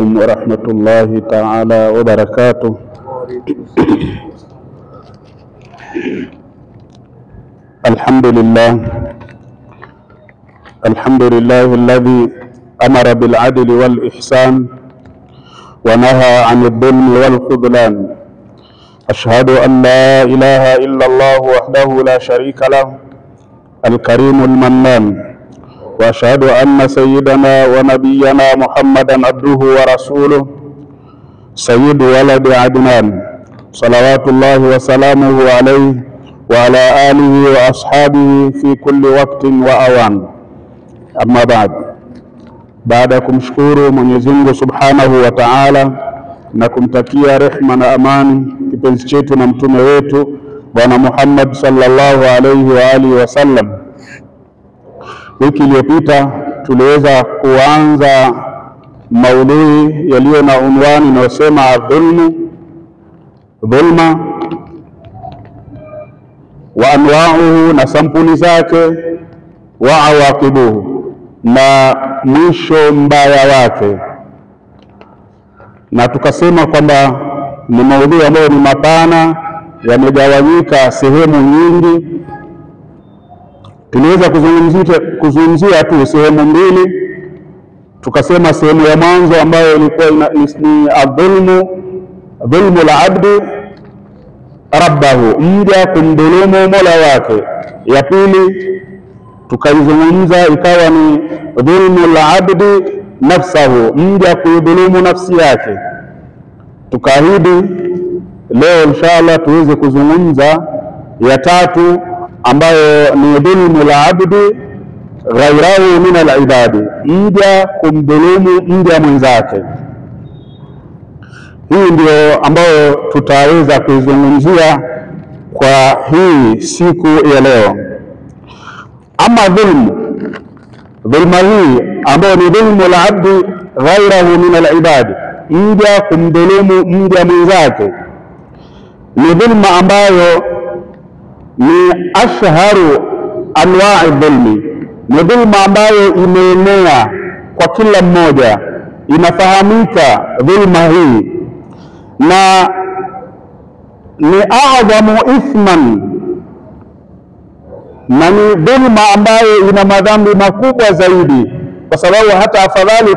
عليكم ورحمة الله تعالى وبركاته. الحمد لله الذي أمر بالعدل والإحسان ونهى عن الظلم والخذلان. أشهد أن لا إله إلا الله وحده لا شريك له الكريم المنان، وأشهد أن سيدنا ونبينا محمدا عبده ورسوله سيد ولد عدنان، صلوات الله وسلامه عليه وعلى آله وأصحابه في كل وقت وأوان. أما بعد kumshukuru Mwenyezi Mungu Subhanahu wa Ta'ala na kumtakia rehma na amani kipenzi chetu na mtume wetu Bwana Muhammad sallallahu alayhi wa alihi wasallam. Wiki iliyopita tuliweza kuanza maudhui yaliyo na unwani inayosema dhulma wa anwa'uhu, na sampuli zake, wa awaqibuhu, na mwisho mbaya wake. Na tukasema kwamba ni maudhui ambayo ni mapana, yamegawanyika sehemu nyingi. Tuliweza kuzungumzia tu sehemu mbili. Tukasema sehemu ya mwanzo ambayo ilikuwa ni dhulmu al-abdi rabbahu, mja kumdhulumu Mola wake. Ya pili tukaizungumza ikawa ni dhulmu al-abdi nafsahu, mja kuidhulumu nafsi yake. Tukaahidi leo inshallah tuweze kuzungumza ya tatu ambayo ni dhulmu al-abdi ghairahu min al-ibadi, mja kumdhulumu mja mwenzake. Hii ndio ambayo tutaweza kuizungumzia kwa hii siku ya leo. Ama dhulma hii ambayo ni dhulmu al-abdi ghairahu min al-ibadi, mja kumdhulumu mja mwenzake, ni dhulma ambayo ni ashharu anwa'i dhulmi, ni dhulma ambayo imeenea kwa kila mmoja, inafahamika dhulma hii, na ni a'dhamu ithman, na ni dhulma ambayo ina madhambi makubwa zaidi, kwa sababu hata afadhali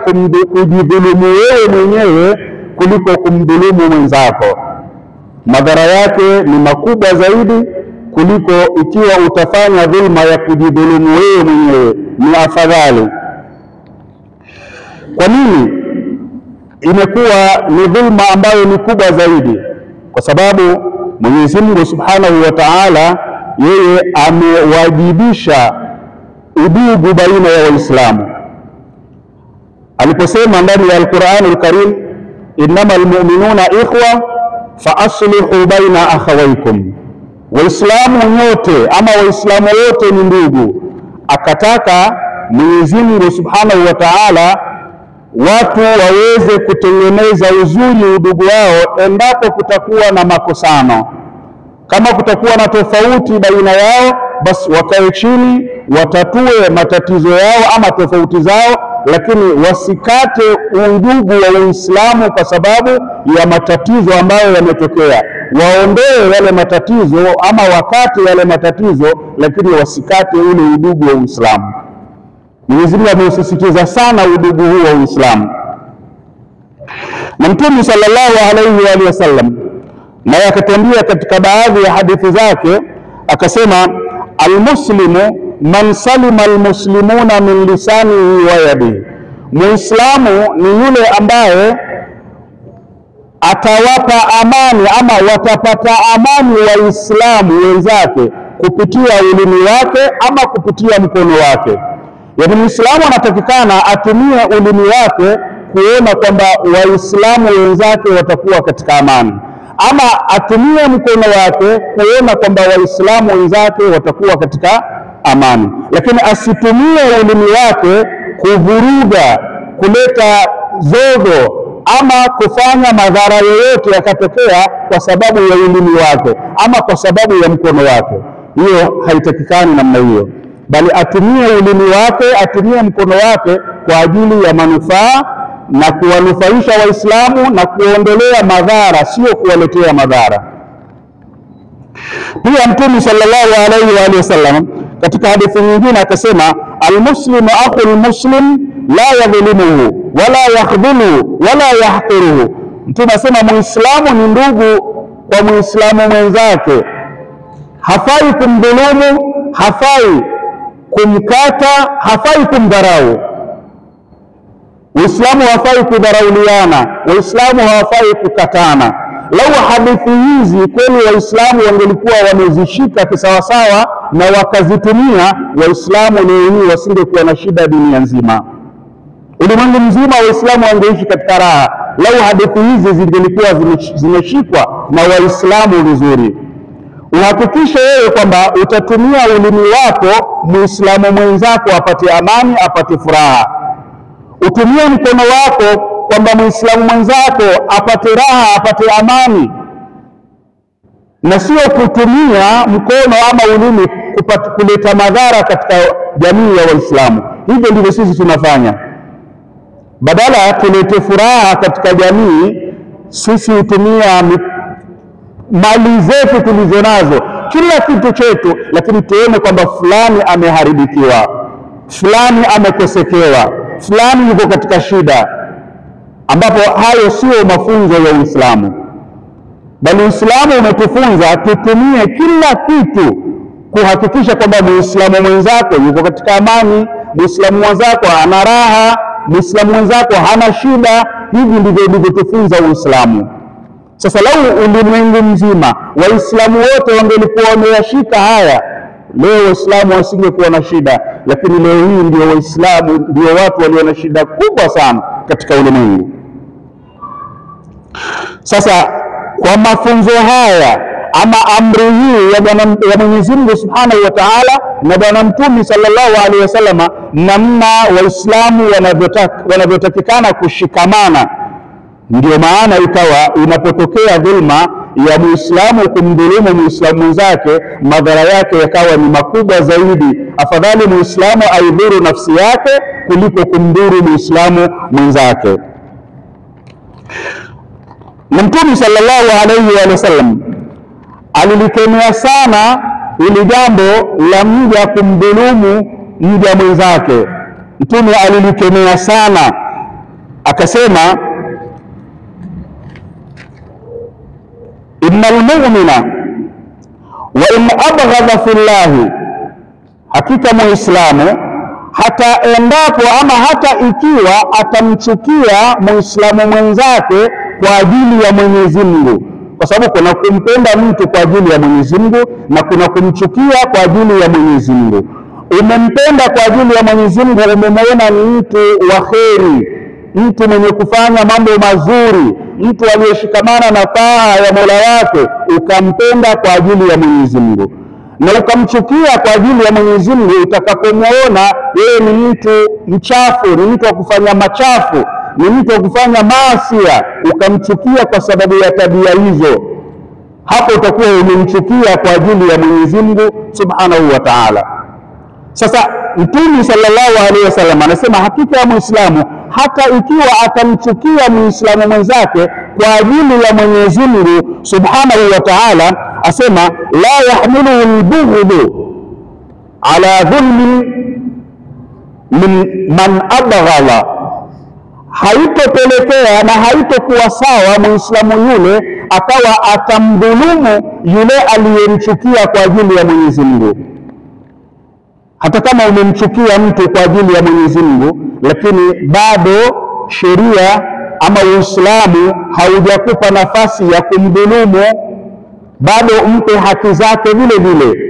kujidhulumu wewe mwenyewe kuliko kumdhulumu mwenzako. Madhara yake ni makubwa zaidi kuliko ikiwa utafanya dhulma ya kujidhulumu wewe mwenyewe, ni afadhali. Kwa nini imekuwa ni dhulma ambayo ni kubwa zaidi? Kwa sababu Mwenyezi Mungu Subhanahu wa Ta'ala yeye amewajibisha udugu baina ya Waislamu aliposema ndani ya Al-Qur'anul Karim, innamal mu'minuna ikhwa fa aslihu baina akhawaykum, Waislamu nyote ama Waislamu wote ni ndugu. Akataka Mwenyezi Mungu Subhanahu wa Ta'ala watu waweze kutengeneza uzuri udugu wao endapo kutakuwa na makosano. Kama kutakuwa na tofauti baina yao, basi wakae chini watatue matatizo yao ama tofauti zao, lakini wasikate undugu wa Uislamu kwa sababu ya matatizo ambayo yametokea. Waondoe yale matatizo ama wakate yale matatizo, lakini wasikate ule udugu wa Uislamu. Mwenyezi Mungu amesisitiza sana udugu huu wa Uislamu. Na Mtume sallallahu alayhi wa sallam naye akatambia katika baadhi ya hadithi zake akasema, almuslimu man salima almuslimuna min lisanihi wa yadihi, Muislamu ni yule ambaye atawapa amani ama watapata amani Waislamu wenzake kupitia ulimi wake ama kupitia mkono wake. Yaani Muislamu anatakikana atumie ulimi wake kuona kwamba Waislamu wenzake watakuwa katika amani, ama atumie mkono wake kuona kwamba Waislamu wenzake watakuwa katika amani, lakini asitumie ulimi wake kuvuruga, kuleta zogo ama kufanya madhara yoyote yakatokea kwa sababu ya ulimi wake ama kwa sababu ya mkono wake. Hiyo haitakikani namna hiyo, bali atumie ulimi wake, atumie mkono wake kwa ajili ya manufaa na kuwanufaisha Waislamu na kuondolea madhara, sio kuwaletea madhara. Pia Mtume sallallahu alaihi wa alihi wasallam katika hadithi nyingine akasema, almuslimu akhul muslim la yadhlimuhu wala yakhdhuluhu wala yahqiruhu. Mtume asema Muislamu ni ndugu kwa Muislamu mwenzake, hafai kumdhulumu, hafai kumkata, hafai kumdharau. Waislamu hawafai kudharauliana, Waislamu hawafai kukatana. Lau hadithi hizi kweli Waislamu wangelikuwa wamezishika kisawasawa na wakazitumia, Waislamu leo hii wasingekuwa na shida dunia nzima. Ulimwengu mzima Waislamu wangeishi katika raha lau hadithi hizi zingelikuwa zimeshikwa na Waislamu vizuri. Uhakikishe wewe kwamba utatumia ulimi wako Muislamu mwenzako apate amani, apate furaha. Utumie mkono wako kwamba Muislamu mwenzako apate raha, apate amani, na sio kutumia mkono ama ulimi kuleta madhara katika jamii ya Waislamu. Hivyo ndivyo sisi tunafanya. Badala tulete furaha katika jamii, sisi hutumia mali zetu tulizonazo, kila kitu chetu, lakini tuone kwamba fulani ameharibikiwa, fulani amekosekewa, fulani yuko katika shida, ambapo hayo sio mafunzo ya Uislamu. Bali Uislamu umetufunza tutumie kila kitu kuhakikisha kwamba Muislamu mwenzako yuko katika amani, Muislamu mwenzako ana raha, Muislamu mwenzako hana shida. Hivi ndivyo ulivyotufunza Uislamu. Sasa lau ulimwengu mzima Waislamu wote wangelikuwa wameyashika haya, leo Waislamu wasingekuwa na shida. Lakini leo hii ndio Waislamu ndio watu walio na shida kubwa sana katika ulimwengu. Sasa kwa mafunzo haya ama amri hii ya Mwenyezi Mungu Subhanahu wa Ta'ala na Bwana Mtume sallallahu alaihi wasallam, namna Waislamu wanavyotakikana kushikamana, ndio maana ikawa inapotokea dhulma ya Muislamu kumdhulumu Muislamu mwenzake, madhara yake yakawa ni makubwa zaidi. Afadhali Muislamu aidhuru nafsi yake kuliko kumdhuru Muislamu mwenzake. Na Mtume sallallahu alaihi wasallam alilikemea sana ili jambo la mja kumdhulumu mja mwenzake. Mtume alilikemea sana, akasema, innal mu'mina wa in abghadha fillahi, hakika Muislamu hata endapo ama hata ikiwa atamchukia Muislamu mwenzake kwa ajili ya Mwenyezi Mungu, kwa sababu kuna kumpenda mtu kwa ajili ya Mwenyezi Mungu na kuna kumchukia kwa ajili ya Mwenyezi Mungu. Umempenda kwa ajili ya Mwenyezi Mungu, umemwona ni mtu wa kheri, mtu mwenye kufanya mambo mazuri, mtu aliyeshikamana na taa ya Mola wake, ukampenda kwa ajili ya Mwenyezi Mungu. Na ukamchukia kwa ajili ya Mwenyezi Mungu utakapomwona yeye ni mtu mchafu, ni mtu wa kufanya machafu, ni mtu wa kufanya maasi, ukamchukia kwa sababu ya tabia hizo, hapo utakuwa umemchukia kwa ajili ya Mwenyezi Mungu Subhanahu wa Ta'ala. Sasa Mtume sallallahu alaihi wasallam anasema hakika ya Muislamu hata ikiwa atamchukia Muislamu mwenzake kwa ajili ya Mwenyezi Mungu Subhanahu wa Ta'ala, asema la yahmilu al-bughdhu ala dhulmi min man abghala, haitopelekea na haitokuwa sawa Muislamu yule akawa atamdhulumu yule aliyemchukia kwa ajili ya Mwenyezi Mungu. Hata kama umemchukia mtu kwa ajili ya Mwenyezi Mungu, lakini bado sheria ama Uislamu haujakupa nafasi ya kumdhulumu, bado mpe haki zake vile vile.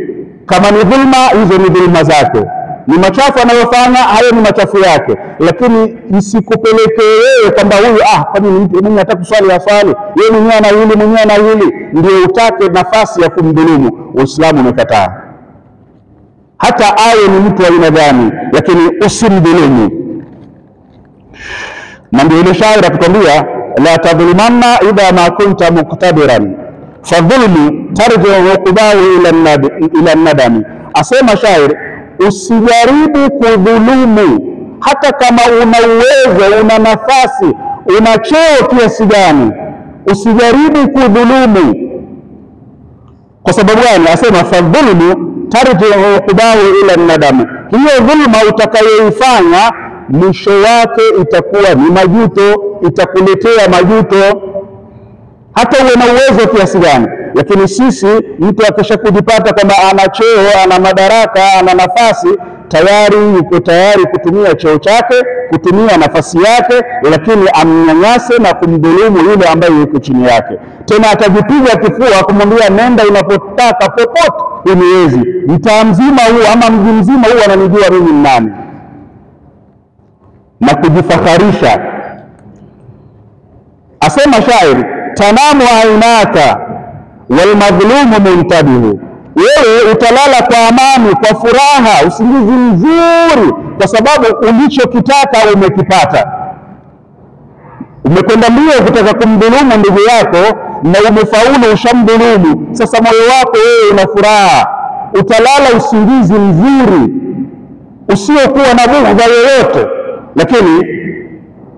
Kama ni dhulma, hizo ni dhulma zake, ni machafu anayofanya, hayo ni machafu yake, lakini isikupeleke wewe kwamba huyu kwani ni mtu mwenye hataka kuswali aswali, yeye mwenyewe ana hili, mwenyewe ana hili, ndio utake nafasi ya kumdhulumu. Uislamu umekataa. Hata awe ni mtu wa aina gani, lakini usimdhulumu. Na ndio ile shairi atukwambia, la tadhlimanna idha ma kunta muqtadiran fadhulmu tarji'u uqbahu ila nadami. Asema shairi, usijaribu kudhulumu hata kama una uwezo, una nafasi, una cheo kiasi gani, usijaribu kudhulumu. Kwa sababu gani? Asema fadhulmu tarji'u uqbahu ila nadam, hiyo dhulma utakayoifanya mwisho wake itakuwa ni majuto, itakuletea majuto, hata uwe na uwezo kiasi gani. Lakini sisi, mtu akishakujipata kwamba ana cheo, ana madaraka, ana nafasi, tayari yuko tayari kutumia cheo chake, kutumia nafasi yake, lakini amnyanyase na kumdhulumu yule ambaye yuko chini yake. Tena atajipiga kifua kumwambia nenda unapotaka popote, uniwezi. Mtaa mzima huu ama mji mzima huu ananijua mimi ni nani, na kujifakharisha. Asema shairi, tanamu ainaka wal madhlumu muntabihu, wewe utalala kwa amani, kwa furaha, usingizi mzuri, kwa sababu ulichokitaka umekipata. Umekwenda mbio kutaka kumdhulumu ndugu yako na umefaulu, ushamdhulumu. Sasa moyo wako wewe una furaha, utalala usingizi mzuri usiokuwa na bughudha yoyote. Lakini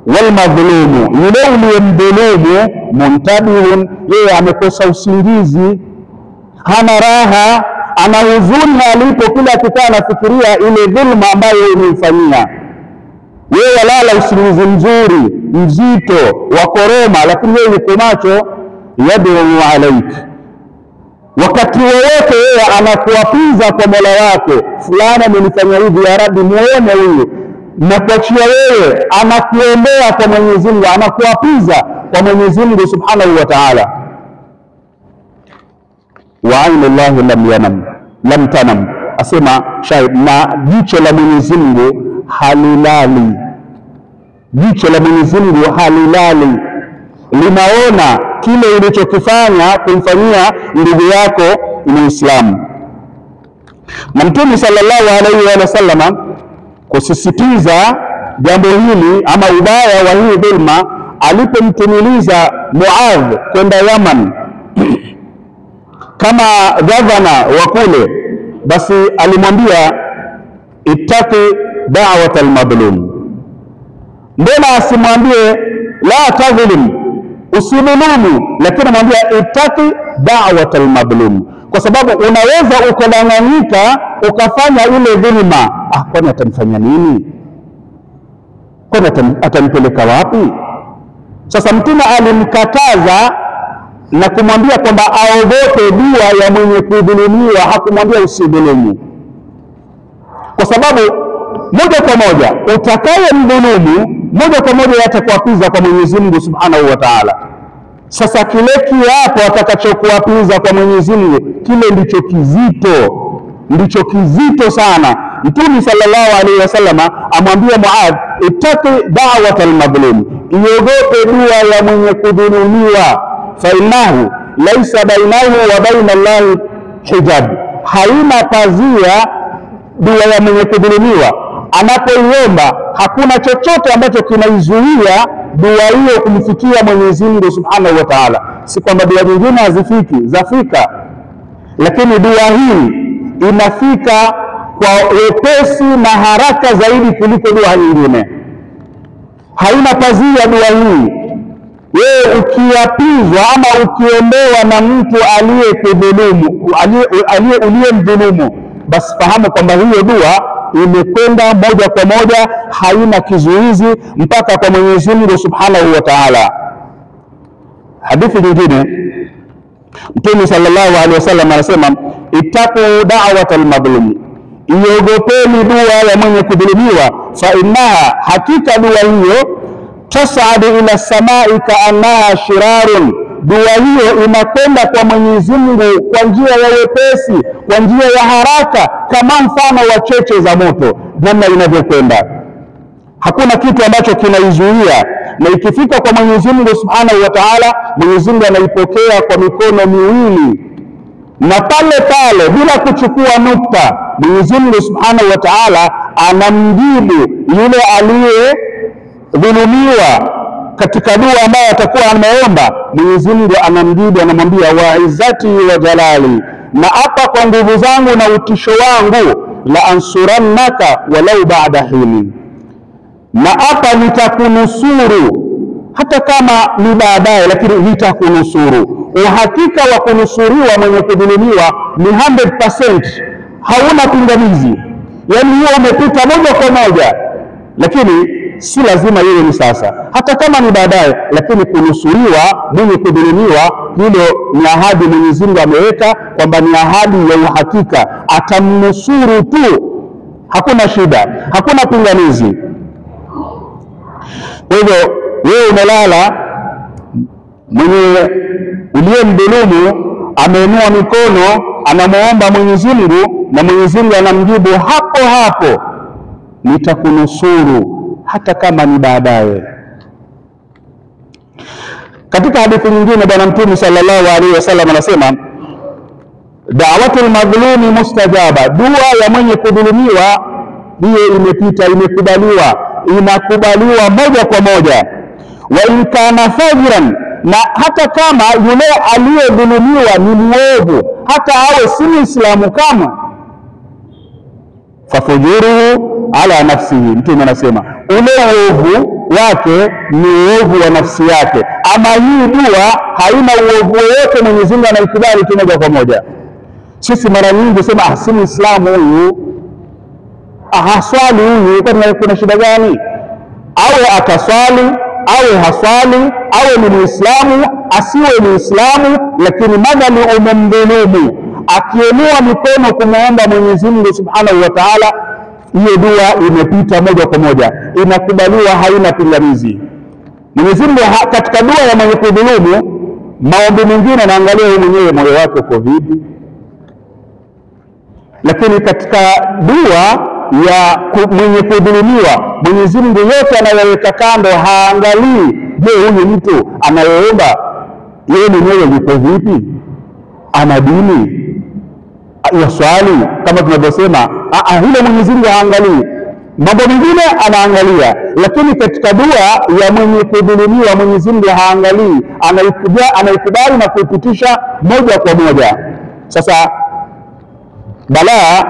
wal madhlumu, yule uliyemdhulumu, muntabihun, yeye amekosa usingizi, hana raha, ana huzuni alipo, kila akikaa anafikiria ile dhulma ambayo umemfanyia. Wewe walala usingizi mzuri mzito wa koroma, lakini yeye yuko macho, yad'u alayk. Wakati wowote yeye anakuapiza kwa Mola wake, fulani amenifanya hivi, ya Rabbi muone huyu, na kuachia wewe, anakuombea kwa Mwenyezi Mungu, anakuapiza kwa Mwenyezi Mungu Subhanahu wa Ta'ala. Wa ainu Allahi lam tanam, asema shahid, na jicho la Mwenyezi Mungu halilali. Jicho la Mwenyezi Mungu halilali, linaona kile ulichokifanya kumfanyia ndugu yako Muislamu. Na Mtume sallallahu alaihi wa sallama kusisitiza jambo hili ama ubaya wa hii dhulma, alipomtumiliza Muadh kwenda Yaman kama gavana wa kule, basi alimwambia ittaqi da'wat al-madlum. Mbona asimwambie la tadhlim, usidhulumu, lakini anamwambia ittaqi da'wat al-madlum, kwa sababu unaweza ukadanganyika ukafanya ile dhulma. Kwani atamfanya nini? Kwani atampeleka wapi? Sasa Mtume alimkataza na kumwambia kwamba aogope dua ya mwenye kudhulumiwa, hakumwambia usidhulumu, kwa sababu moja kwa moja utakaye mdhulumu moja kwa moja atakuapiza kwa Mwenyezi Mungu Subhanahu wa Ta'ala. Sasa kile kiapo atakachokuapiza kwa Mwenyezi Mungu, kile ndicho kizito sana. Mtume sallallahu alaihi wasallam amwambia Muadh, ittaqi da'wat al-madhlum, iogope dua ya mwenye kudhulumiwa, fa innahu laysa bainahu wa baina Allahi hijab, haina pazia dua ya mwenye kudhulumiwa. Anapoiomba hakuna chochote ambacho kinaizuia dua hiyo kumfikia Mwenyezi Mungu Subhanahu wa Ta'ala. Si kwamba dua nyingine hazifiki, zafika, lakini dua hii inafika kwa wepesi na haraka zaidi kuliko dua nyingine. Haina pazia dua hii. Wewe ukiapizwa ama ukiombewa na mtu aliyekudhulumu, uliyemdhulumu, basi fahamu kwamba hiyo dua imekwenda moja kwa moja, haina kizuizi mpaka kwa Mwenyezi Mungu Subhanahu wa Ta'ala. Hadithi nyingine, Mtume sallallahu alaihi wasallam anasema, ittaqu da'wat al-madhlum, iogopeni dua ya mwenye kudhulumiwa, fa innaha, hakika dua hiyo, tas'adu ila samai ka'annaha shirarun, dua hiyo inakwenda kwa Mwenyezi Mungu kwa njia ya wepesi, kwa njia ya haraka, kama mfano wa cheche za moto namna inavyokwenda. Hakuna kitu ambacho kinaizuia, na ikifika kwa Mwenyezi Mungu Subhanahu wa Ta'ala, Mwenyezi Mungu anaipokea kwa mikono miwili, na pale pale bila kuchukua nukta, Mwenyezi Mungu Subhanahu wa Ta'ala anamjibu yule aliyedhulumiwa katika dua ambayo atakuwa ameomba. Mwenyezi Mungu anamjibu, anamwambia, wa izzati wa jalali, na hapa kwa nguvu zangu na utisho wangu, la ansurannaka walau ba'da hini, na hapa nitakunusuru, hata kama ni baadaye, lakini nitakunusuru. Uhakika wa kunusuriwa mwenye kudhulumiwa ni 100%, hauna pingamizi. Yani hiyo umepita moja kwa moja, lakini si lazima iwe ni sasa, hata kama ni baadaye, lakini kunusuriwa mwenye kudhulumiwa, hilo ni ahadi Mwenyezi Mungu ameweka kwamba ni ahadi ya uhakika, atamnusuru tu, hakuna shida, hakuna pingamizi. Kwa hivyo wewe umelala, mwenye uliyemdhulumu ameinua mikono anamuomba Mwenyezi Mungu, na Mwenyezi Mungu anamjibu hapo hapo, nitakunusuru hata kama ni baadaye. Katika hadithi nyingine Bwana Mtume sallallahu alaihi wasallam anasema, da'watul madhlumi mustajaba, dua ya mwenye kudhulumiwa hiyo imepita, imekubaliwa, inakubaliwa moja kwa moja. Wa in kana fajiran, na hata kama yule aliyedhulumiwa ni mwovu, hata awe si Muislamu kama, fafujuruhu ala nafsihi, Mtume anasema ule uovu wake ni uovu wa nafsi yake. Ama hii dua haina uovu wote, Mwenyezi Mungu anaikubali tu moja kwa moja. Sisi mara nyingi sema si Muislamu huyu, haswali huyu, kuna shida gani? Awe ataswali, awe haswali, awe ni Muislamu, asiwe Muislamu, lakini madhali umemdhulumu, akiinua mikono kumwomba Mwenyezi Mungu Subhanahu wa Ta'ala, hiyo dua imepita moja kwa moja, inakubaliwa, haina pingamizi. Mwenyezi Mungu katika dua ya mwenye kudhulumu, maombi mengine anaangalia yeye mwenyewe moyo wake uko vipi, lakini katika dua ya mwenye kudhulumiwa, Mwenyezi Mungu yote anayoweka kando, haangalii je, huyu mtu anayeomba yeye mwenyewe yuko vipi, ana dini ya swali kama tunavyosema. Hilo Mwenyezi Mungu haangalii, mambo mengine anaangalia, lakini katika dua ya mwenye kudhulumiwa Mwenyezi Mungu haangalii, anaikubali na kuipitisha moja kwa moja. Sasa balaa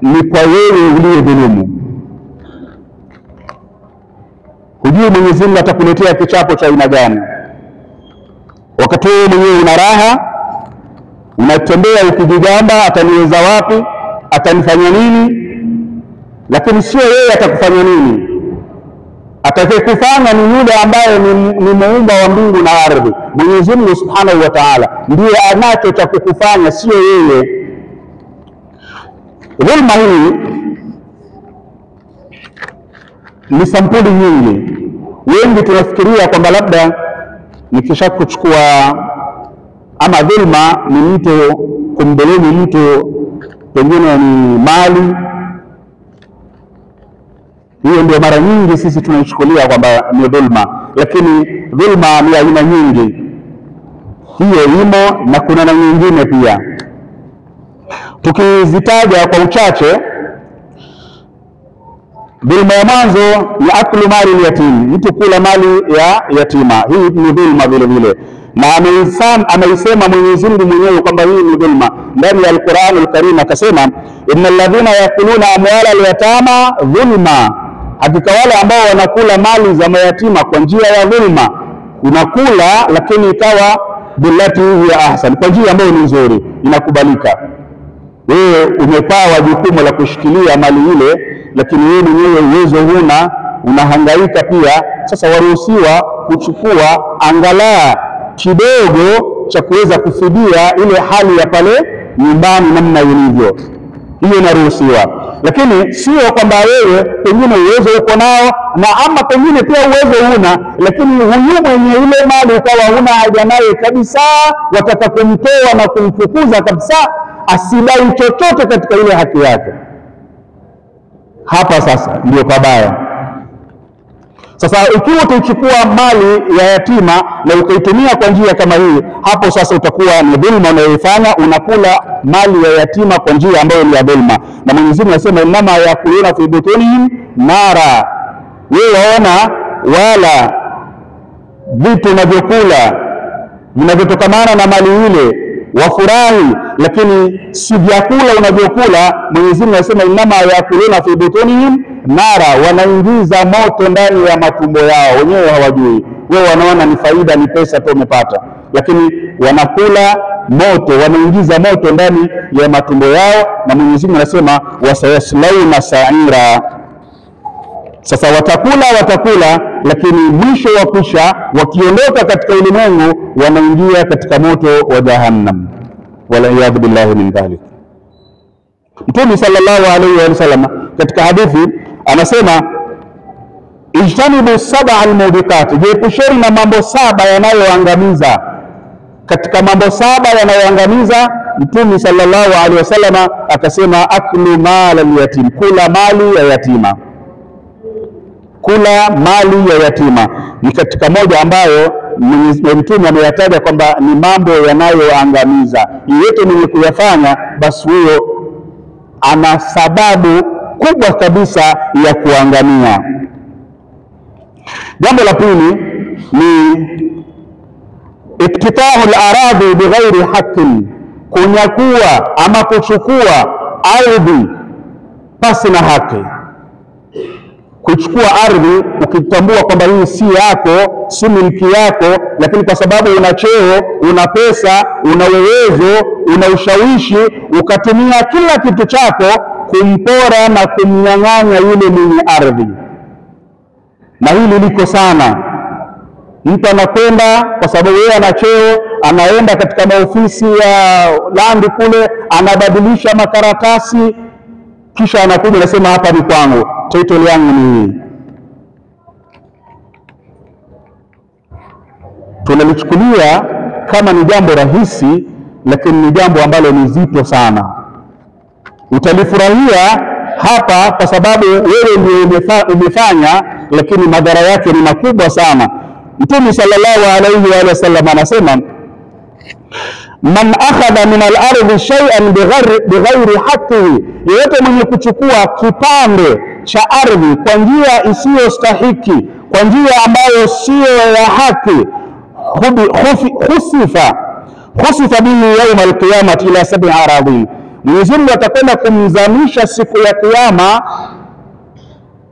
ni kwa wewe uliyedhulumu. Hujui Mwenyezi Mungu atakuletea kichapo cha aina gani. Wakati wewe mwenyewe una raha, unatembea ukijigamba, ataniweza wapi, atanifanya nini, lakini sio yeye atakufanya nini. Atakayekufanya ni yule ambaye ni muumba wa mbingu na ardhi. Mwenyezi Mungu Subhanahu wa Ta'ala ndiye anacho cha kukufanya, sio yeye. Dhulma hii ni sampuli nyingi. Wengi tunafikiria kwamba labda nikisha kuchukua, ama dhulma ni mtu kumdhulumu mtu, pengine ni mali. Hiyo ndio mara nyingi sisi tunaichukulia kwamba ni dhulma, lakini dhulma ni aina nyingi. Hiyo imo na kuna na nyingine pia. Tukizitaja kwa uchache, dhulma ya mwanzo ni aklu mali yatim, mtu kula mali ya yatima. Hii ni dhulma vile vile, na ameisema Mwenyezi Mungu mwenyewe kwamba hii ni dhulma ndani ya Al-Qur'an Al-Karim, akasema innal ladhina yakuluna amwala al-yatama dhulma, hakika wale ambao wanakula mali za mayatima kwa njia ya dhulma. Unakula lakini ikawa billati hiya ahsan, kwa njia ambayo ni nzuri, inakubalika. Wewe umepawa jukumu la kushikilia mali ile, lakini wewe mwenyewe uwezo huna, unahangaika pia. Sasa waruhusiwa kuchukua angalau kidogo cha kuweza kufidia ile hali ya pale nyumbani namna ilivyo. Hiyo inaruhusiwa, lakini sio kwamba wewe pengine uwezo uko nao na ama pengine pia uwezo huna, lakini huyu mwenye ile mali ukawa huna haja naye kabisa, wataka kumtoa na kumfukuza kabisa, asidai chochote katika ile haki yake. Hapa sasa ndio pabaya. Sasa ikiwa utachukua mali ya yatima na ukaitumia kwa njia kama hii, hapo sasa utakuwa ni dhulma unayoifanya, unakula mali ya yatima kwa njia ambayo ni ya dhulma. Na Mwenyezi Mungu anasema inama yakuluna fi butunihim nara, wewe waona wala vitu unavyokula vinavyotokamana na mali ile wafurahi, lakini si vyakula unavyokula. Mwenyezi Mungu anasema inama yakuluna fi butunihim nara, wanaingiza moto ndani ya matumbo yao, wenyewe hawajui. Wao wanaona ni faida, ni pesa tu umepata, lakini wanakula moto, wanaingiza moto ndani ya matumbo yao. Na Mwenyezi Mungu anasema wasayaslauna sa'ira. Sasa watakula, lakini mwisho wa kusha, wakiondoka katika ulimwengu, wanaingia katika moto wa Jahannam, wala iyadhu billahi min dhalik. Mtume sallallahu alayhi wa sallam katika hadithi anasema ijtanibu sab'a almubiqat, jiepusheni na mambo saba yanayoangamiza. Katika mambo saba yanayoangamiza, Mtume sallallahu alayhi wa sallam akasema aklu mal al-yatim, kula mali ya yatima. Kula mali ya yatima ni katika moja ambayo Mtume ameyataja kwamba ni mambo yanayoangamiza. Yeyote mwenye kuyafanya, basi huyo ana sababu kubwa kabisa ya kuangamia. Jambo la pili ni iktitahu al-aradhi bighairi haqqin, kunyakua ama kuchukua ardhi pasi na haki. Kuchukua ardhi ukitambua kwamba hii si yako, si miliki yako, lakini kwa sababu una cheo, una pesa, una uwezo, una ushawishi, ukatumia kila kitu chako kumpora na kumnyang'anya yule mwenye ardhi. Na hili liko sana. Mtu anakwenda kwa sababu yeye ana cheo, anaenda katika maofisi ya landi kule, anabadilisha makaratasi, kisha anakuja anasema hapa ni kwangu, title yangu ni hii. Tunalichukulia kama ni jambo rahisi, lakini ni jambo ambalo ni zito sana. Utalifurahia hapa kwa sababu wewe ndio umefanya, lakini madhara yake ni makubwa sana. Mtume sallallahu alayhi wa sallam anasema man akhadha min al-ardi shay'an bighairi haqqihi, yeyote mwenye kuchukua kipande cha ardhi kwa njia isiyostahiki, kwa njia ambayo sio ya haki, khusifa bihi yawm al-qiyamah ila sab'i aradhin, Mwenyezi Mungu atakwenda kumzamisha siku ya kiyama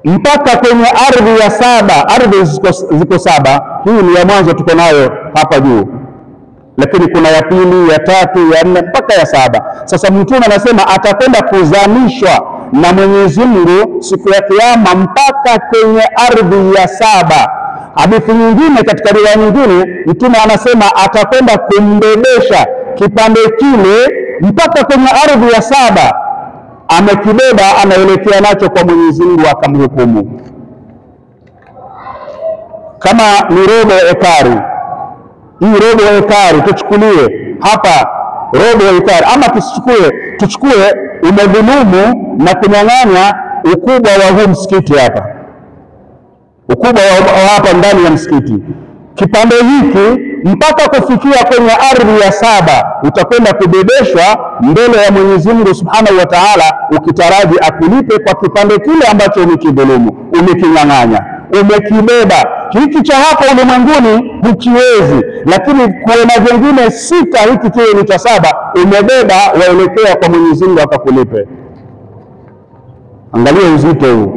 mpaka kwenye ardhi ya saba. Ardhi ziko saba, hii ni ya mwanzo tuko nayo hapa juu, lakini kuna ya pili, ya tatu, ya nne mpaka ya saba. Sasa Mtume anasema atakwenda kuzamishwa na Mwenyezi Mungu siku ya kiyama mpaka kwenye ardhi ya saba. Hadithi nyingine, katika riwaya nyingine, Mtume anasema atakwenda kumbebesha kipande kile mpaka kwenye ardhi ya saba. Amekibeba, anaelekea nacho kwa Mwenyezi Mungu akamhukumu. Kama ni robo ekari, hii robo ekari tuchukulie hapa, robo ekari, ama tuchukue umedhulumu na kunyang'anya ukubwa wa huu msikiti hapa, ukubwa wa hapa ndani ya msikiti. Kipande hiki mpaka kufikia kwenye ardhi ya saba, utakwenda kubebeshwa mbele ya Mwenyezi Mungu Subhanahu wa Ta'ala, ukitaraji akulipe kwa kipande kile ambacho umekidhulumu, umekinyang'anya, umekibeba. Hiki cha hapa ulimwenguni hukiwezi, lakini kuna vingine sita, hiki kiwe ni cha saba, umebeba, waelekea kwa Mwenyezi Mungu akakulipe. Angalia uzito huu.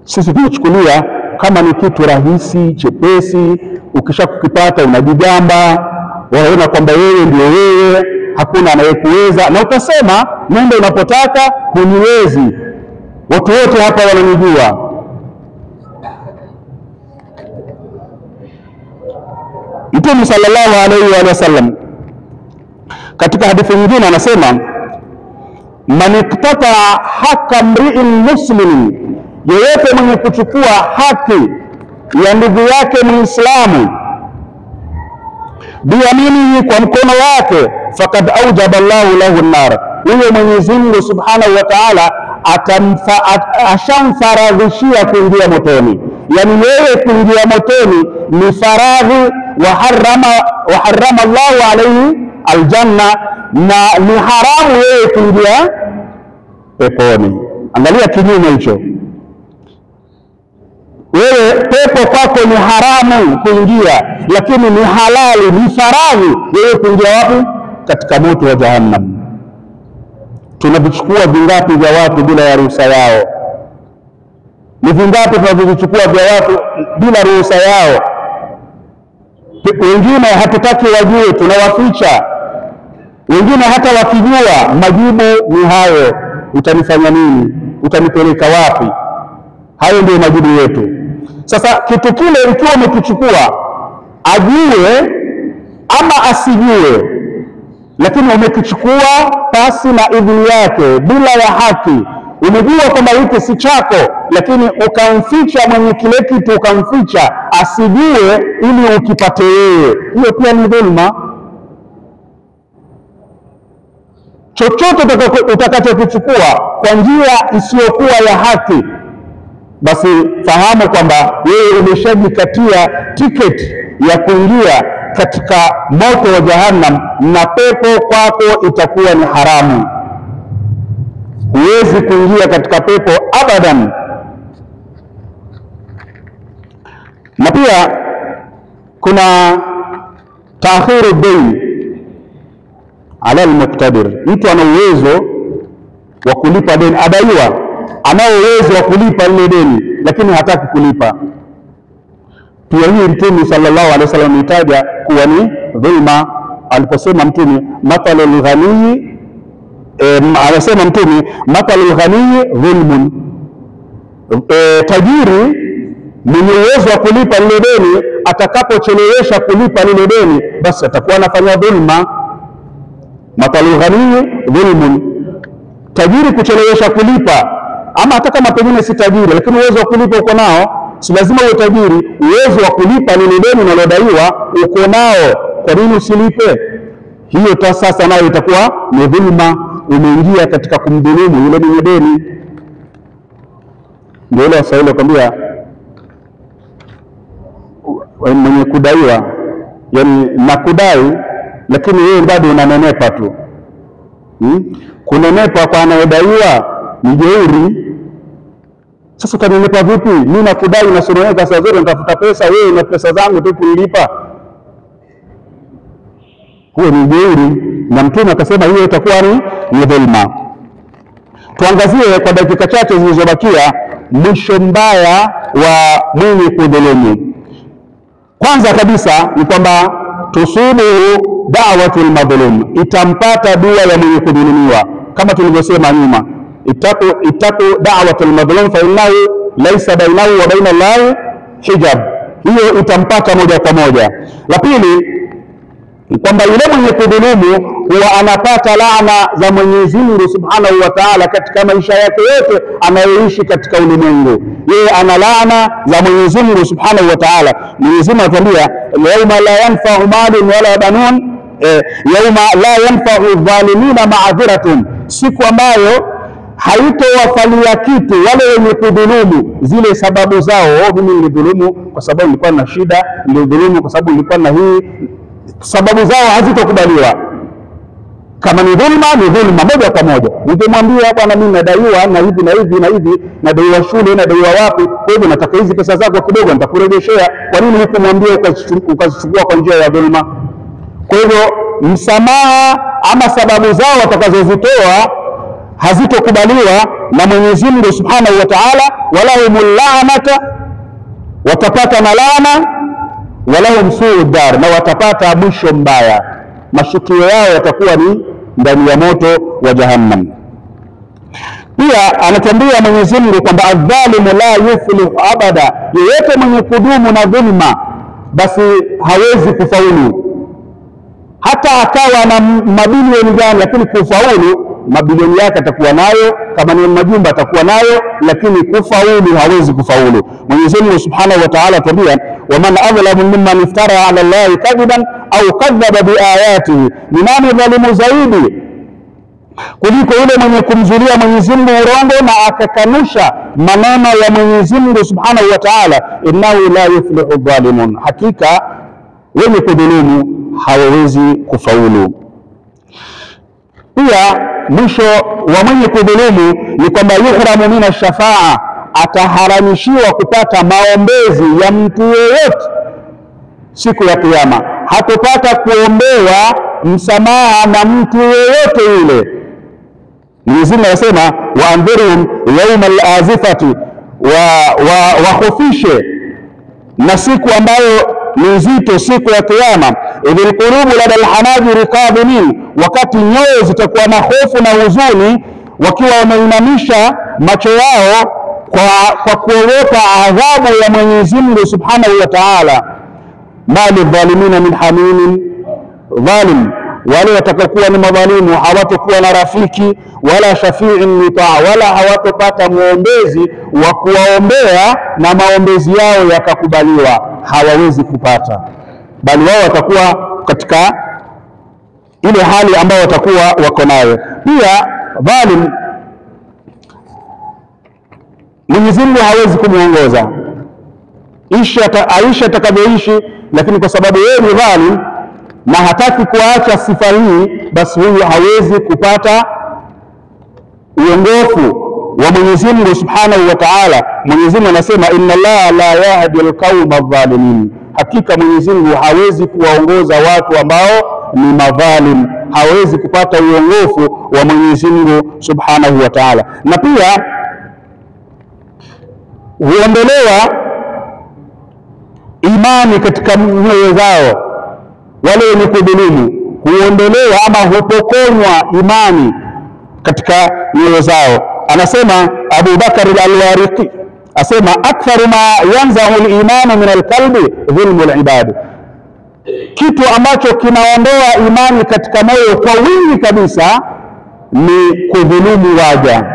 Sisi tunachukulia kama ni kitu rahisi, chepesi, ukishakukipata unajigamba, waona kwamba wewe ndio wewe, hakuna anayekuweza, na utasema nenda unapotaka, huniwezi, watu wote hapa wananijua. Mtume sallallahu alayhi wa sallam katika hadithi nyingine anasema man iktata haqqa mri'in muslimin, yeyote mwenye kuchukua haki ya ndugu yake Muislamu biyaminihi, kwa mkono wake, fakad aujaba Allahu lahu an-nar, huyo Mwenyezi Mungu Subhanahu wa Ta'ala ashamfaradhishia kuingia motoni. Yani yeye kuingia motoni ni faradhi, wa harrama Allahu alayhi aljanna, na ni haramu yeye kuingia peponi. Angalia kinyume hicho. Wewe pepo kwako ni haramu kuingia, lakini ni halali, ni faradhi wewe kuingia wapi? Katika moto wa Jahannam. tunavichukua vingapi vya watu bila ya ruhusa yao? Ni vingapi tunavichukua vya watu bila ruhusa yao? Wengine hatutaki wajue, tunawaficha. Wengine hata wakijua, majibu ni hayo: utanifanya nini? Utanipeleka wapi? Hayo ndio majibu yetu. Sasa kitu kile ikiwa umekichukua, ajue ama asijue, lakini umekichukua pasi na idhini yake, bila ya haki, umejua kwamba hiki si chako, lakini ukamficha mwenye kile kitu, ukamficha asijue ili ukipate wewe, hiyo pia ni dhulma. Chochote utakachokichukua kwa njia isiyokuwa ya haki, basi fahamu kwamba wewe umeshajikatia tiketi ya kuingia katika moto wa Jahannam, na pepo kwako itakuwa ni haramu. Huwezi kuingia katika pepo abadan. Na pia kuna taakhiru dain ala al-muqtadir. Mtu ana uwezo wa kulipa deni, adaiwa, ana uwezo wa kulipa ile deni lakini hataki kulipa. Pia hii Mtume sallallahu alaihi wasallam itaja kuwa ni dhulma aliposema Mtume mathalul ghani, anasema Mtume mathalul ghani dhulmun. Tajiri mwenye uwezo wa kulipa lile deni atakapochelewesha kulipa lile deni, basi atakuwa anafanya dhulma. Mathalul ghani dhulmun, tajiri kuchelewesha kulipa, ama hata kama pengine si tajiri lakini uwezo wa kulipa uko nao, si lazima uwe tajiri, uwezo wa kulipa lile deni unalodaiwa uko nao, kwa nini usilipe? Hiyo sasa nayo itakuwa ni dhulma, umeingia katika kumdhulumu yule mwenye deni. Ndio ile Waswahili wakwambia mwenye kudaiwa, yani nakudai lakini wewe bado unanenepa tu. Kunenepa kwa anayedaiwa ni jeuri. Sasa utanenepa vipi? Mimi nakudai na sononeka saa zote nitafuta pesa, wewe na pesa zangu tu kunilipa. Huo ni jeuri, na Mtume akasema hiyo itakuwa ni dhulma. Tuangazie kwa dakika chache zilizobakia mwisho mbaya wa mwenye kudhulumu. Kwanza kabisa ni kwamba tusubu da'watul madhlum, itampata dua ya mwenye kudhulumiwa, kama tulivyosema nyuma, itaku da'watul madhlum fa innahu laysa bainahu wa baina Allahi hijab. Hiyo itampata moja kwa moja. La pili ni kwamba yule mwenye kudhulumu huwa anapata laana za Mwenyezi Mungu Subhanahu wa Ta'ala katika maisha yake yote anayoishi katika ulimwengu. Yeye ana laana za Mwenyezi Mungu Subhanahu wa Ta'ala. Mwenyezi Mungu anatuambia yauma la yanfa'u malun wala banun, yauma la yanfa'u dhalimina ma'adhiratun, siku ambayo haitowafalia kitu wale wenye kudhulumu zile sababu zao. Mimi nilidhulumu kwa sababu nilikuwa na shida, nilidhulumu kwa sababu nilikuwa na hii, sababu zao hazitokubaliwa. Kama ni dhulma, ni dhulma moja kwa moja. Ningemwambia hapa na mimi nadaiwa na hivi na hivi na hivi, nadaiwa shule, nadaiwa wapi, kwa hivyo nataka hizi pesa zako kidogo nitakurejeshea. Kwa nini hukumwambia ukazichukua kwa njia ya dhulma? Kwa hivyo msamaha ama sababu zao watakazozitoa hazitokubaliwa na Mwenyezi Mungu Subhanahu wa Ta'ala. Walahumul la'nata, watapata na laana, walahum su'ud dar, na watapata mwisho mbaya. Mashukio yao yatakuwa ni ndani ya moto wa Jahannam. Pia anatuambia Mwenyezi Mungu kwamba adh-dhalimu la yuflihu abada, yeyote mwenye kudumu na dhulma basi hawezi kufaulu. Hata akawa na mabilioni gani, lakini kufaulu mabilioni yake atakuwa nayo, kama ni majumba atakuwa nayo, lakini kufaulu hawezi kufaulu. Mwenyezi Mungu Subhanahu wa Ta'ala atuambia waman adhlamu mimman iftara ala Allahi kadhiban au kadhaba biayatihi, ni nani dhalimu zaidi kuliko yule mwenye kumzulia Mwenyezi Mungu urongo na akakanusha maneno ya Mwenyezi Mungu Subhanahu wa Ta'ala. Innahu la yuflihu dhalimun, hakika wenye kudhulumu hawawezi kufaulu. Pia mwisho wa mwenye kudhulumu ni kwamba yuhramu mina shafaa, ataharamishiwa kupata maombezi ya mtu yeyote siku ya Kiyama. Hatopata kuombewa msamaha na mtu yeyote yule. Mwenyezi Mungu anasema waandhirhum yawma al-azifati, wa khufishe na siku ambayo ni nzito, siku ya Kiyama. Idhil qulubu lada al-hanajiri kadhimin, wakati nyoyo zitakuwa na hofu na huzuni, wakiwa wameinamisha macho yao kwa kuogopa adhabu ya Mwenyezi Mungu Subhanahu wa Ta'ala. Mali dhalimina min hamimin, dhalim, wale watakaokuwa ni madhalimu hawatakuwa na rafiki wala shafi'in yutaa, wala hawatopata muombezi wa kuwaombea na maombezi yao yakakubaliwa, hawawezi kupata, bali wao watakuwa katika ile hali ambayo watakuwa wako nayo. Pia dhalim, Mwenyezi Mungu hawezi kumuongoza Aisha atakavyoishi, lakini kwa sababu yeye ni dhalim na hataki kuacha sifa hii, basi huyu hawezi kupata uongofu wa Mwenyezi Mungu Subhanahu wa Ta'ala. Mwenyezi Mungu anasema inna Allaha la yahdi al-qawma adh-dhalimin, hakika Mwenyezi Mungu hawezi kuwaongoza watu ambao ni madhalim, hawezi kupata uongofu wa Mwenyezi Mungu Subhanahu wa Ta'ala. Na pia huondolewa imani katika nyoyo zao, wale wenye kudhulumu huondolewa ama hupokonywa imani katika nyoyo zao. Anasema Abu Bakar al-Wariqi, asema aktharu ma yanzahu al-iman min al-qalbi dhulmu al-ibad, kitu ambacho kinaondoa imani katika moyo kwa wingi kabisa ni kudhulumu waja.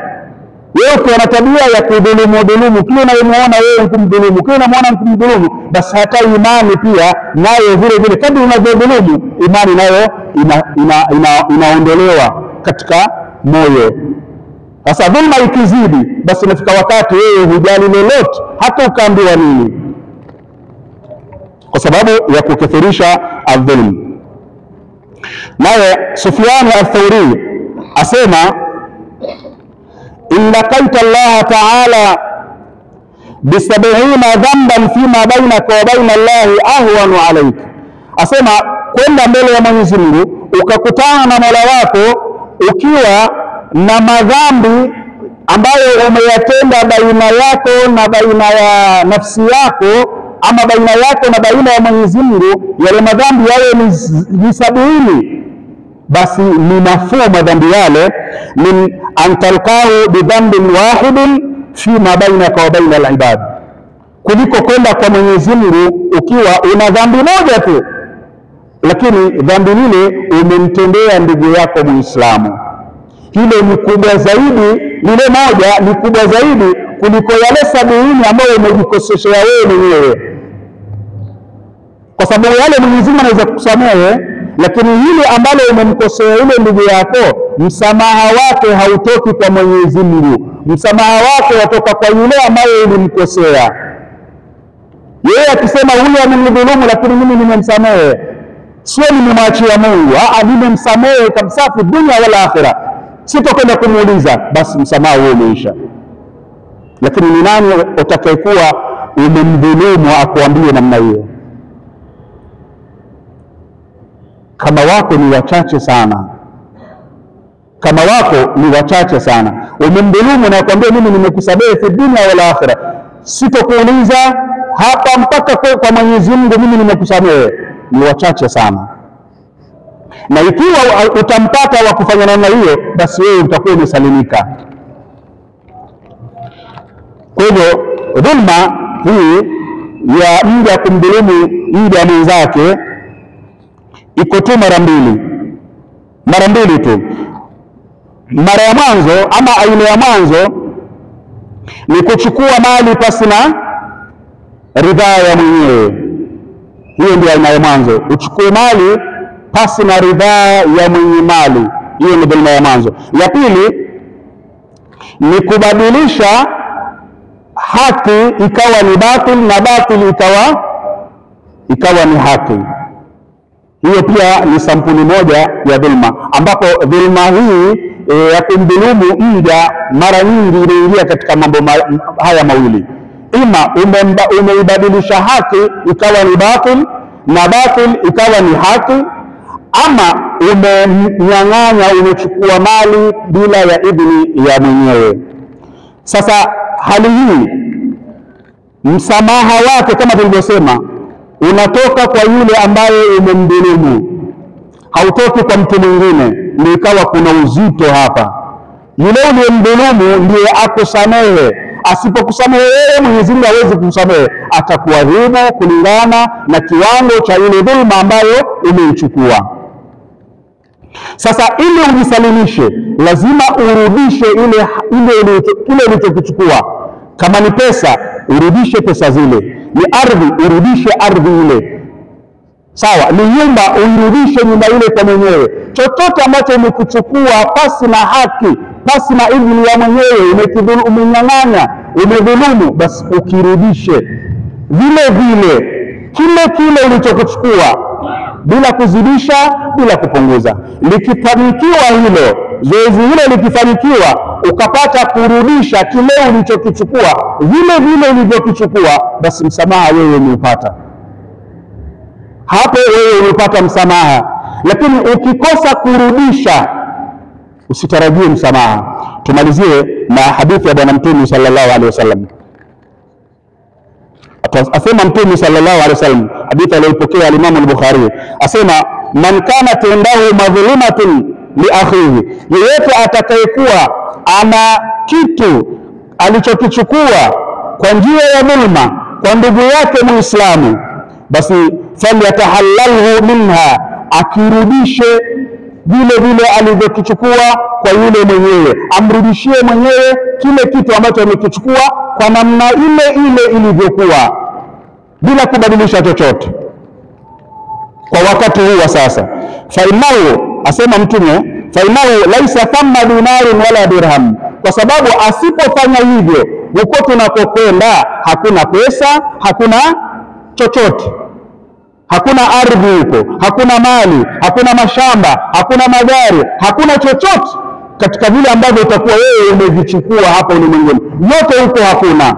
Wewe ukiwa tabia ya kudhulumu, kile unayemuona wewe kumdhulumu, kile unamuona kumdhulumu, basi hata imani pia nayo vile vile kadri unavyodhulumu, imani nayo inaondolewa katika moyo. Sasa dhulma ikizidi, basi inafika wakati wewe hujali lolote, hata ukaambiwa nini, kwa sababu ya kukithirisha adh-dhulm. Naye Sufyan al-Thawri asema in laqaita Allah ta'ala bi-70 dhanban fima bainaka wa baina Allah ahwanu alayk, asema kwenda mbele ya Mwenyezi Mungu ukakutana na Mola wako ukiwa na madhambi ambayo umeyatenda baina yako na baina ya nafsi yako, ama baina yako na baina ya Mwenyezi Mungu, yale madhambi yawe ni 70, basi ni nafuu madhambi yale min antalqahu bidhanbin wahidin fima bainaka wa baina al-ibad, kuliko kwenda kwa Mwenyezi Mungu ukiwa una dhambi moja tu, lakini dhambi lile umemtendea ndugu yako Muislamu. Hilo ni kubwa zaidi, lile moja ni kubwa zaidi kuliko yale 70 ambayo umejikoseshea wewe mwenyewe, kwa sababu yale Mwenyezi Mungu anaweza kukusamehe, lakini hili ambalo umemkosea yule ndugu yako, msamaha wake hautoki kwa Mwenyezi Mungu, msamaha wake watoka kwa yule ambaye ulimkosea. Yeye akisema huyu amenidhulumu lakini mimi nimemsamehe, sio nimemwachia Mungu, nimemsamehe kabisa fi dunia wala akhira, sitokwenda kumuuliza, basi msamaha huo umeisha. Lakini ni nani utakayekuwa umemdhulumu akuambie namna hiyo? Kama wako ni wachache sana, kama wako ni wachache sana. Umemdhulumu na kuambia mimi nimekusamehe fi dunia wala akhira, sitokuuliza hapa mpaka kwa Mwenyezi Mungu mimi nimekusamehe, ni wachache sana. Na ikiwa utampata wa kufanya namna hiyo, basi wewe utakuwa umesalimika. Kwa hivyo dhulma hii ya mja kumdhulumu mja mwenzake iko tu mara mbili tu. Mara ya mwanzo ama aina ya mwanzo ni kuchukua mali pasi na ridhaa ya mwenyewe. Hiyo ndio aina ya mwanzo, uchukue mali pasi na ridhaa ya mwenye mali, hiyo ni dhulma ya mwanzo. Ya pili ni kubadilisha haki ikawa ni batil na batil ikawa ni haki. Hiyo pia ni sampuli moja ya dhulma, ambapo dhulma hii ya kumdhulumu mja mara nyingi inaingia katika mambo haya mawili: ima umeibadilisha haki ikawa ni batil na batil ikawa ni haki, ama umemnyang'anya, umechukua mali bila ya idhini ya mwenyewe. Sasa hali hii msamaha wake kama tulivyosema unatoka kwa yule ambaye umemdhulumu, hautoki kwa mtu mwingine. Ndio ikawa kuna uzito hapa. Yule uliyemdhulumu ndiye akusamehe. Asipokusamehe wewe, Mwenyezi Mungu hawezi kukusamehe, atakuadhibu kulingana na kiwango cha ile dhulma ambayo umeichukua. Sasa ili ujisalimishe, lazima urudishe ile ulichokichukua. Kama ni pesa, urudishe pesa zile. Ni ardhi, urudishe ardhi ile. Sawa, ni nyumba, uirudishe nyumba ile kwa mwenyewe. Chochote ambacho umekuchukua pasi na haki, pasi na idhini ya mwenyewe, umenyang'anya, umedhulumu, basi ukirudishe vile vile kile ulichokuchukua, bila kuzidisha, bila kupunguza. Likifanikiwa hilo, zoezi hilo likifanikiwa, ukapata kurudisha kile ulichokichukua vile ulivyokichukua, basi msamaha wewe umeupata. Hapo wewe umepata msamaha. Lakini ukikosa kurudisha, usitarajie msamaha. Tumalizie na hadithi ya Bwana Mtume sallallahu alaihi wasallam. Asema Mtume sallallahu alaihi wasallam, hadithi aliyopokea al-Imam al-Bukhari, asema man kana tendahu madhulumatun li akhihi, yeyote atakayekuwa ana kitu alichokichukua kwa njia ya dhulma kwa ndugu yake Muislamu, basi falyatahallalhu minha, akirudishe vile alivyokichukua kwa yule mwenyewe, amrudishie mwenyewe kile kitu ambacho amekichukua kwa namna ile ilivyokuwa, bila kubadilisha chochote kwa wakati huu wa sasa. Fainahu, asema Mtume, fainahu laisa thamma dinarin wala dirham, kwa sababu asipofanya hivyo, huko tunakokwenda hakuna pesa, hakuna chochote. Hakuna ardhi huko, hakuna mali, hakuna mashamba, hakuna magari, hakuna chochote katika vile ambavyo utakuwa wewe umevichukua hapa ulimwenguni. Yote huko hakuna.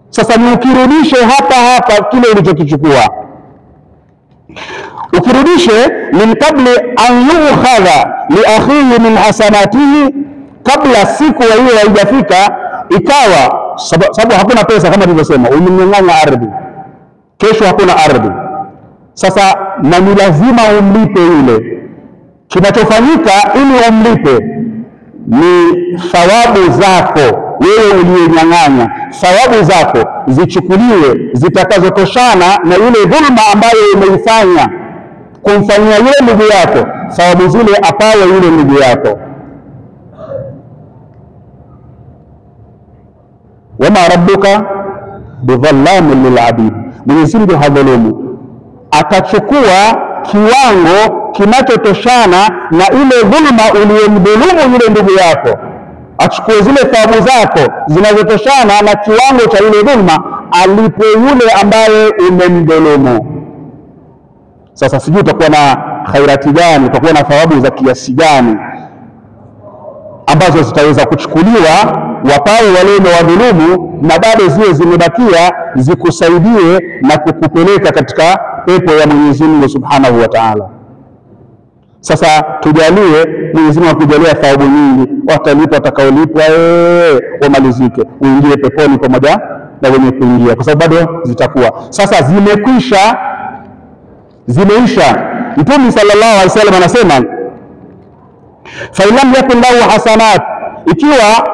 Sasa ni ukirudishe hapa kile ulichokichukua. Ukirudishe min qabli an yukhadha li akhihi min hasanatihi, kabla siku hiyo haijafika, ikawa sababu hakuna pesa kama tulivyosema, umenyang'anya ardhi. Kesho hakuna ardhi. Sasa na ni lazima umlipe yule. Kinachofanyika ili umlipe ni thawabu zako wewe uliyenyang'anya. Thawabu zako zichukuliwe zitakazotoshana na ile dhulma ambayo umeifanya kumfanyia yule ndugu yako. Thawabu zile apawe yule ndugu yako. Wama rabbuka bidhallamin lil'abid, Mwenyezi Mungu hadhulumu. Atachukua kiwango kinachotoshana na ile dhulma uliyomdhulumu yule ndugu yako, achukue zile thawabu zako zinazotoshana na kiwango cha ile dhulma, alipe yule ambaye umemdhulumu. Sasa sijui utakuwa na khairati gani, utakuwa na thawabu za kiasi gani ambazo zitaweza kuchukuliwa wapawe wale wadhulumu, na bado ziwe zimebakia zikusaidie na kukupeleka katika pepo ya Mwenyezi Mungu Subhanahu wa Ta'ala. Sasa tujalie Mwenyezi Mungu akujalia thawabu nyingi, watalipa watakaolipwa wamalizike, uingie peponi pamoja na wenye kuingia, kwa sababu bado zitakuwa. Sasa zimeisha. Mtume sallallahu alaihi wasallam anasema fa lam yakun lahu hasanat, ikiwa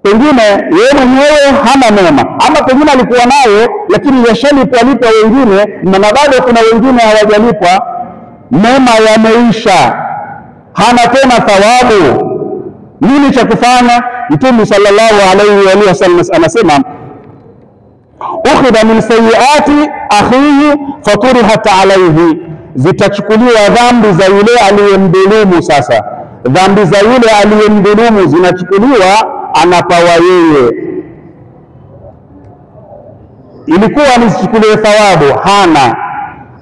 pengine yeye mwenyewe hana mema, ama pengine alikuwa nayo lakini yashalipwa wengine, na bado kuna wengine hawajalipwa, mema yameisha, hana tena thawabu. Nini cha kufanya? Mtume sallallahu alaihi wasallam anasema ukhidha min sayiati akhihi faturihat alaihi, zitachukuliwa dhambi za yule aliyemdhulumu. Sasa dhambi za yule aliyemdhulumu zinachukuliwa, anapawa yeye. Ilikuwa nisichukulie thawabu, hana.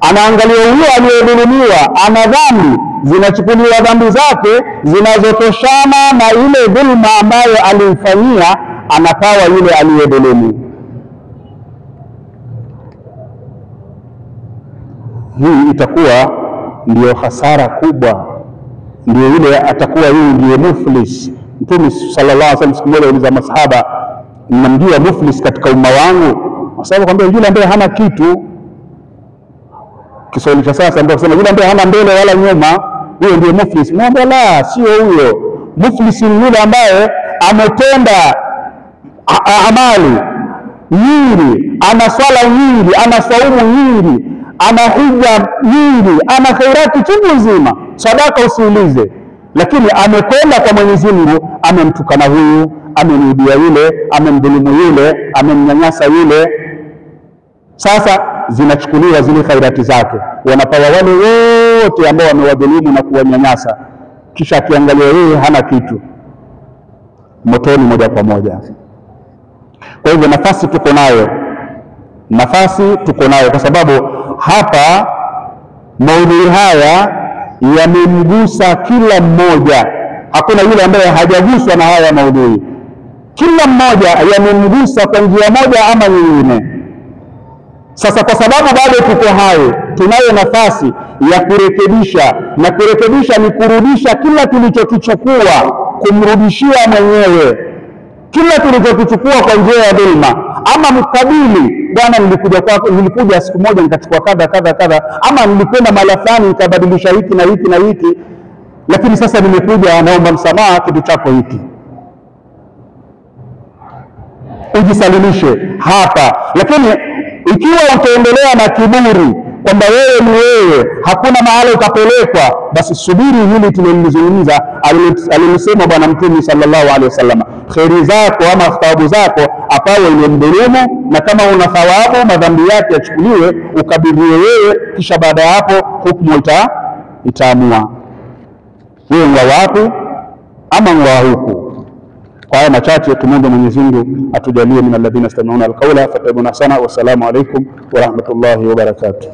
Anaangalia huyo aliyedhulumiwa, ana dhambi, zinachukuliwa dhambi zake zinazotoshana na ile dhulma ambayo alimfanyia, anapawa yule aliyedhulumu. hii itakuwa ndio hasara kubwa, ndio ile atakuwa yeye ndiye muflis. Mtume sallallahu alaihi wasallam siku moja aliuliza masahaba, mnamjua muflis katika umma wangu? Masahaba kwambia yule ambaye hana kitu. Kiswahili cha sasa ndio kusema yule ambaye hana mbele wala nyuma, huyo ndiye muflis. Mwambie la, sio huyo. Muflis ni yule ambaye ametenda amali nyingi, ana swala nyingi, ana saumu nyingi, ana hija nyingi, ana khairati chungu nzima, sadaka usiulize, lakini amekwenda kwa Mwenyezi Mungu, amemtukana huyu, amemwibia yule, amemdhulumu yule, amemnyanyasa yule. Sasa zinachukuliwa zile khairati zake, wanapawa wale wote ambao wamewadhulumu na kuwanyanyasa, kisha akiangalia yeye hana kitu, motoni moja kwa moja. Kwa hivyo nafasi tuko nayo, kwa sababu hapa maudhui haya yamemgusa kila mmoja. Hakuna yule ambaye hajaguswa na haya maudhui. Kila mmoja yamemgusa kwa njia moja ama nyingine. Sasa kwa sababu bado tuko hai, tunayo nafasi ya kurekebisha, na kurekebisha ni kurudisha kila tulichokichukua, kumrudishia mwenyewe kila tulichokichukua kwa njia ya dhulma. Ama mkabili, bwana nilikuja siku moja nikachukua kadha, ama nilikwenda mahali fulani nikabadilisha hiki na hiki na hiki, lakini sasa nimekuja naomba msamaha kitu chako hiki. Ujisalimishe hapa. Lakini ikiwa utaendelea na kiburi kwamba wewe ni wewe, hakuna mahali utapelekwa, basi subiri hili tulilozungumza alilisema Bwana Mtume sallallahu alaihi wasallam, khairi zako ama thawabu zako apawe ile mdhulumu, na kama una thawabu madhambi yake yachukuliwe ukabidhiwe wewe, kisha baada ya hapo hukumu itaamua wewe ngwa wapi ama ngwa huku. Kwa haya machache tumuombe Mwenyezi Mungu atujalie min alladhina yastami'una alqawla fayattabi'una ahsana. Wassalamu alaykum wa rahmatullahi wa barakatuh.